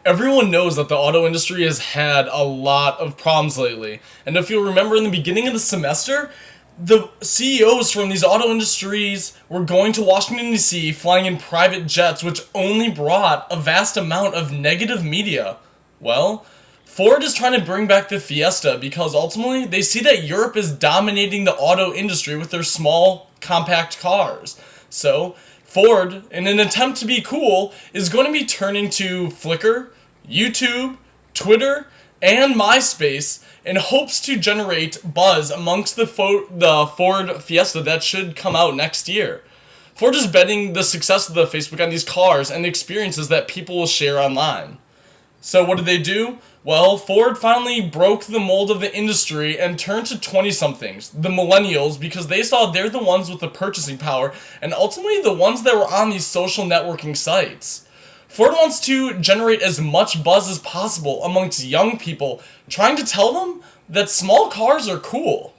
Everyone knows that the auto industry has had a lot of problems lately. And if you'll remember in the beginning of the semester, the CEOs from these auto industries were going to Washington, D.C., flying in private jets, which only brought a vast amount of negative media. Well, Ford is trying to bring back the Fiesta because ultimately they see that Europe is dominating the auto industry with their small, compact cars. So, Ford, in an attempt to be cool, is going to be turning to Flickr, YouTube, Twitter, and MySpace in hopes to generate buzz amongst the Ford Fiesta that should come out next year. Ford is betting the success of the Facebook on these cars and the experiences that people will share online. So what did they do? Well, Ford finally broke the mold of the industry and turned to 20-somethings, the millennials, because they saw they're the ones with the purchasing power and ultimately the ones that were on these social networking sites. Ford wants to generate as much buzz as possible amongst young people, trying to tell them that small cars are cool.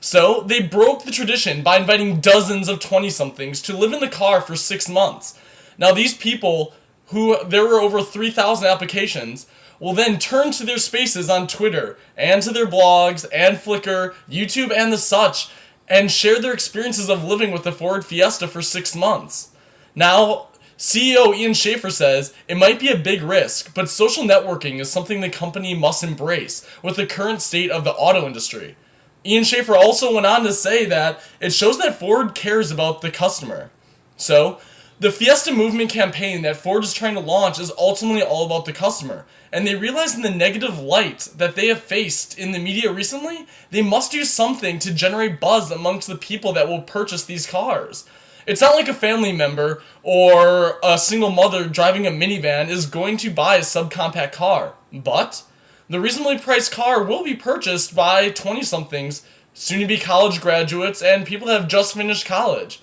So they broke the tradition by inviting dozens of 20-somethings to live in the car for 6 months. Now these people, who there were over 3,000 applications, will then turn to their spaces on Twitter and to their blogs and Flickr, YouTube, and the such, and share their experiences of living with the Ford Fiesta for 6 months. Now, CEO Ian Schaefer says it might be a big risk, but social networking is something the company must embrace with the current state of the auto industry. Ian Schaefer also went on to say that it shows that Ford cares about the customer. So, the Fiesta movement campaign that Ford is trying to launch is ultimately all about the customer, and they realize in the negative light that they have faced in the media recently, they must do something to generate buzz amongst the people that will purchase these cars. It's not like a family member or a single mother driving a minivan is going to buy a subcompact car, but the reasonably priced car will be purchased by 20-somethings, soon-to-be college graduates, and people that have just finished college.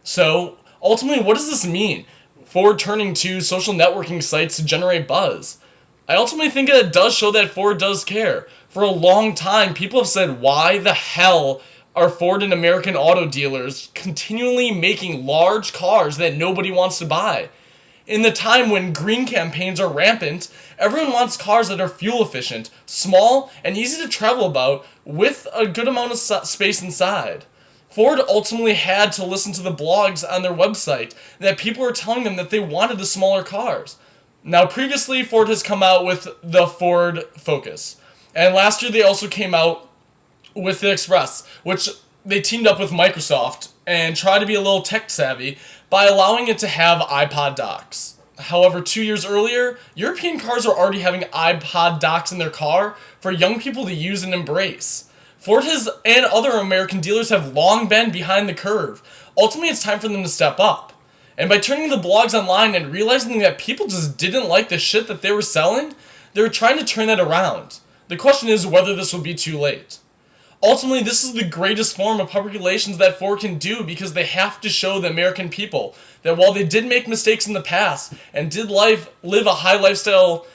So, ultimately, what does this mean? Ford turning to social networking sites to generate buzz. I ultimately think that it does show that Ford does care. For a long time, people have said, why the hell are Ford and American auto dealers continually making large cars that nobody wants to buy? In the time when green campaigns are rampant, everyone wants cars that are fuel efficient, small, and easy to travel about with a good amount of space inside. Ford ultimately had to listen to the blogs on their website that people were telling them that they wanted the smaller cars. Now, previously, Ford has come out with the Ford Focus. And last year, they also came out with the Express, which they teamed up with Microsoft and tried to be a little tech savvy by allowing it to have iPod docks. However, 2 years earlier, European cars are already having iPod docks in their car for young people to use and embrace. Ford and other American dealers have long been behind the curve. Ultimately, it's time for them to step up. And by turning the blogs online and realizing that people just didn't like the shit that they were selling, they were trying to turn that around. The question is whether this will be too late. Ultimately, this is the greatest form of public relations that Ford can do because they have to show the American people that while they did make mistakes in the past and did live a high lifestyle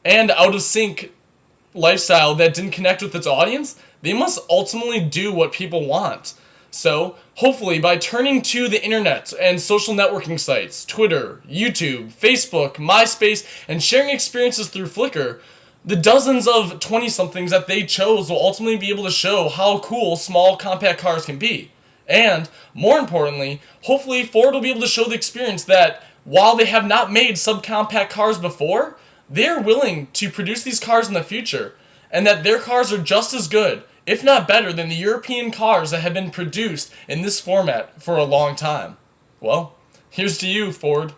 and out-of-sync lifestyle that didn't connect with its audience, they must ultimately do what people want. So, hopefully, by turning to the internet and social networking sites, Twitter, YouTube, Facebook, MySpace, and sharing experiences through Flickr, the dozens of 20-somethings that they chose will ultimately be able to show how cool small compact cars can be. And, more importantly, hopefully Ford will be able to show the experience that while they have not made subcompact cars before, they are willing to produce these cars in the future, and that their cars are just as good, if not better, than the European cars that have been produced in this format for a long time. Well, here's to you, Ford.